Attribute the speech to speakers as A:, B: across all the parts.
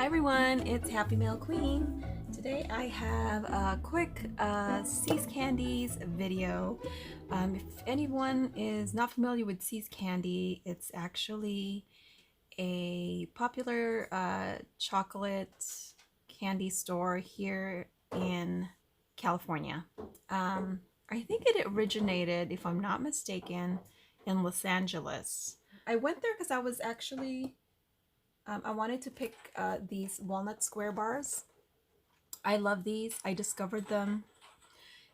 A: Hi everyone, it's Happy Mail Queen. Today I have a quick See's Candies video. If anyone is not familiar with See's Candy, it's actually a popular chocolate candy store here in California. I think it originated, if I'm not mistaken, in Los Angeles. I went there because I was actually I wanted to pick these walnut square bars. I love these. I discovered them.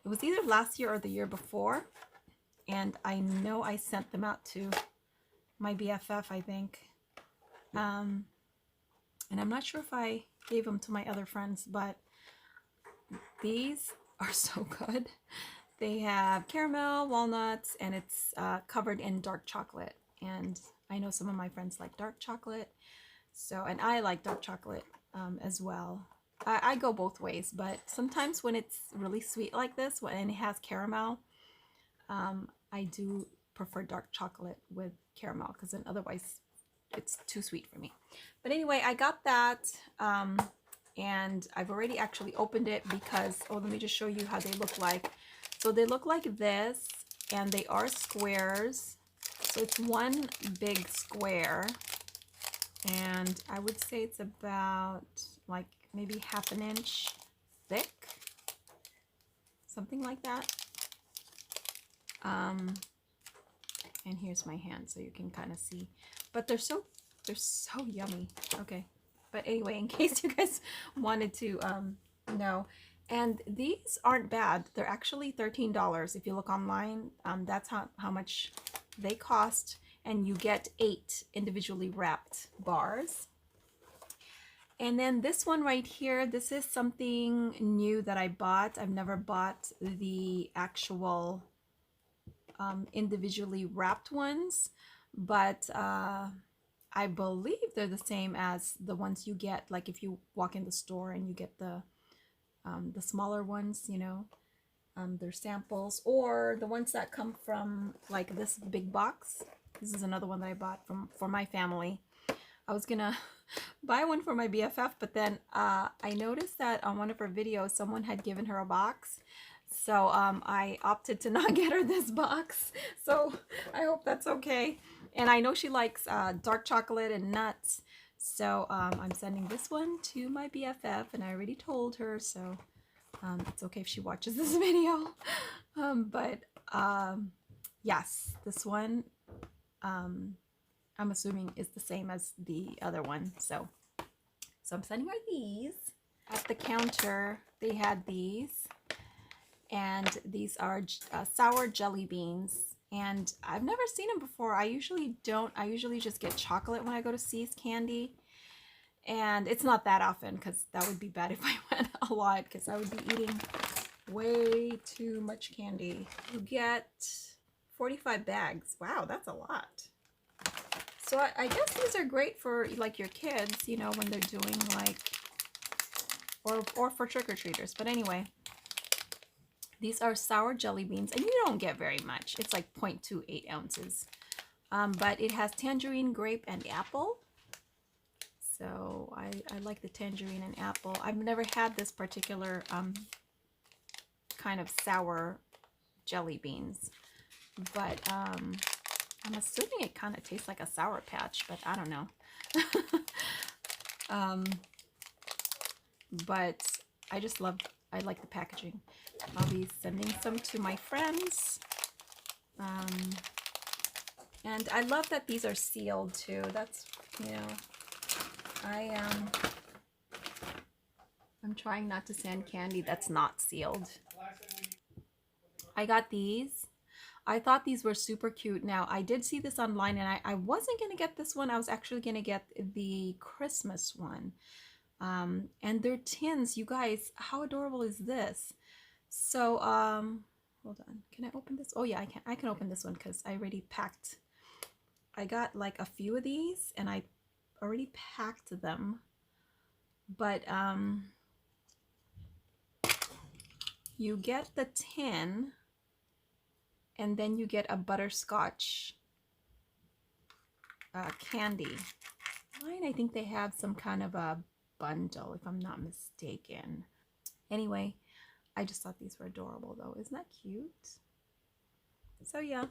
A: It was either last year or the year before. And I know I sent them out to my BFF, I think. And I'm not sure if I gave them to my other friends, but these are so good. They have caramel, walnuts, and it's covered in dark chocolate. And I know some of my friends like dark chocolate. So, and I like dark chocolate as well. I go both ways, but sometimes when it's really sweet like this, and it has caramel, I do prefer dark chocolate with caramel because then otherwise it's too sweet for me. But anyway, I got that and I've already actually opened it because, oh, let me just show you how they look like. So they look like this and they are squares. So it's one big square. And I would say it's about like maybe half an inch thick, something like that. And here's my hand so you can kind of see. But they're so yummy. Okay. But anyway, in case you guys wanted to know. And these aren't bad. They're actually $13. If you look online, that's how much they cost. And you get 8 individually wrapped bars. And then this one right here, this is something new that I bought. I've never bought the actual individually wrapped ones, but I believe they're the same as the ones you get, like if you walk in the store and you get the smaller ones, you know. They're samples, or the ones that come from like this big box. This is another one that I bought for my family. I was gonna buy one for my BFF, but then I noticed that on one of her videos, someone had given her a box. So I opted to not get her this box. So I hope that's okay. And I know she likes dark chocolate and nuts. So I'm sending this one to my BFF, and I already told her, so it's okay if she watches this video. Yes, this one I'm assuming is the same as the other one. So I'm sending her these. At the counter, they had these. And these are sour jelly beans. And I've never seen them before. I usually don't. I usually just get chocolate when I go to See's Candy. And it's not that often because that would be bad if I went a lot because I would be eating way too much candy. You get 45 bags. Wow, that's a lot. So I guess these are great for like your kids, you know, when they're doing like, or for trick-or-treaters. But anyway, these are sour jelly beans, and you don't get very much. It's like 0.28 ounces. But it has tangerine, grape, and apple. So I like the tangerine and apple. I've never had this particular kind of sour jelly beans, but I'm assuming it kind of tastes like a Sour Patch, but I don't know. But I just I like the packaging. I'll be sending some to my friends. And I love that these are sealed too. That's, you know, I'm trying not to send candy that's not sealed. I got these. I thought these were super cute. Now, I did see this online, and I wasn't going to get this one. I was actually going to get the Christmas one. And they're tins. You guys, how adorable is this? So, hold on. Can I open this? Oh, yeah, I can. I can open this one because I already packed. I got like a few of these, and I already packed them. But, you get the tin, and then you get a butterscotch candy. Mine, I think they have some kind of a bundle, if I'm not mistaken. Anyway, I just thought these were adorable though. Isn't that cute? So yeah,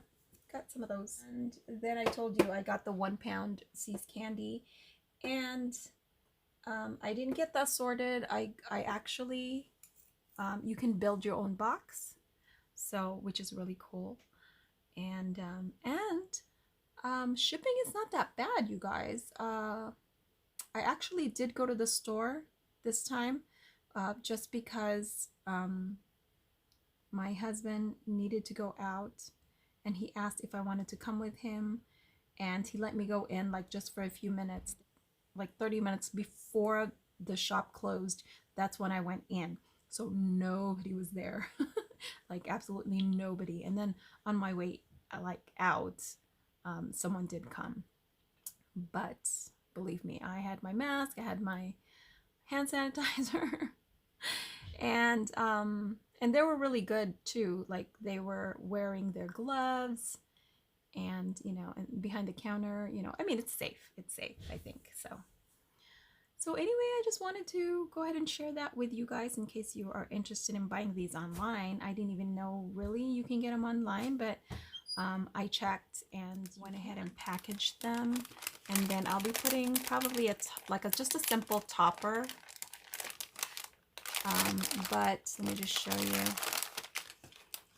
A: got some of those. And then I told you I got the 1 pound See's candy, and I didn't get that sorted. I actually, you can build your own box, so which is really cool. And shipping is not that bad, you guys. I actually did go to the store this time, just because my husband needed to go out, and he asked if I wanted to come with him, and he let me go in like just for a few minutes, like 30 minutes before the shop closed. That's when I went in, so nobody was there. Like absolutely nobody. And then on my way like out, someone did come, but believe me, I had my mask, I had my hand sanitizer, and they were really good too. Like they were wearing their gloves, and you know, and behind the counter, you know, I mean, it's safe, I think. So anyway, I just wanted to go ahead and share that with you guys in case you are interested in buying these online. I didn't even know really you can get them online, but I checked and went ahead and packaged them. And then I'll be putting probably just a simple topper. But let me just show you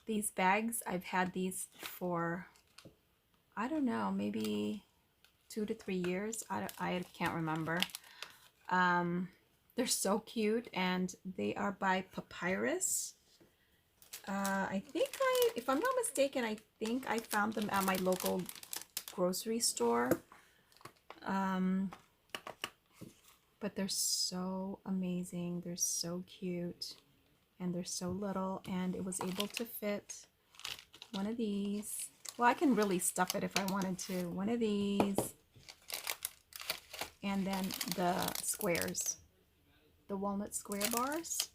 A: these bags. I've had these for, I don't know, maybe 2 to 3 years. I can't remember. They're so cute, and they are by Papyrus. I think if I'm not mistaken, I think I found them at my local grocery store. But they're so amazing. They're so cute, and they're so little, and it was able to fit one of these. Well, I can really stuff it if I wanted to. One of these, and then the squares, the walnut square bars.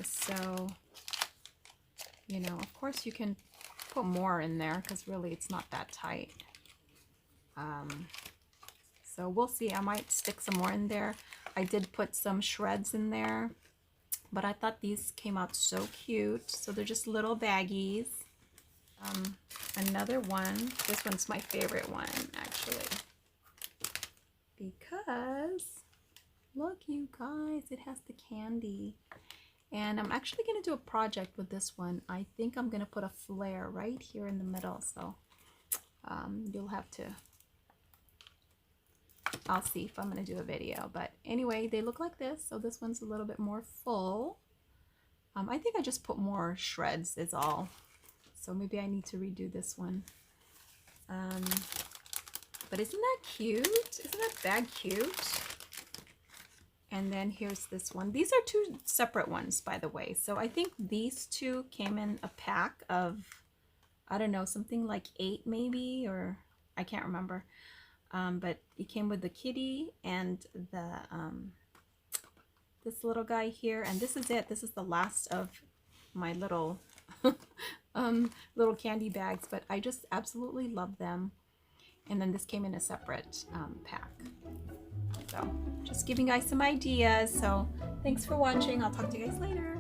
A: So, you know, of course you can put more in there because really it's not that tight. So we'll see. I might stick some more in there. I did put some shreds in there, but I thought these came out so cute. So they're just little baggies. Another one. This one's my favorite one, actually, because look, you guys, it has the candy. And I'm actually going to do a project with this one. I think I'm going to put a flare right here in the middle. So you'll have to, I'll see if I'm going to do a video. But anyway, they look like this. So this one's a little bit more full. I think I just put more shreds is all. So maybe I need to redo this one. But isn't that cute? Isn't that bag cute? And then here's this one. These are 2 separate ones, by the way. So I think these 2 came in a pack of, I don't know, something like 8 maybe, or I can't remember. But it came with the kitty and the this little guy here, and this is it. This is the last of my little little candy bags, but I just absolutely love them. And then this came in a separate pack. So just giving you guys some ideas. So thanks for watching. I'll talk to you guys later.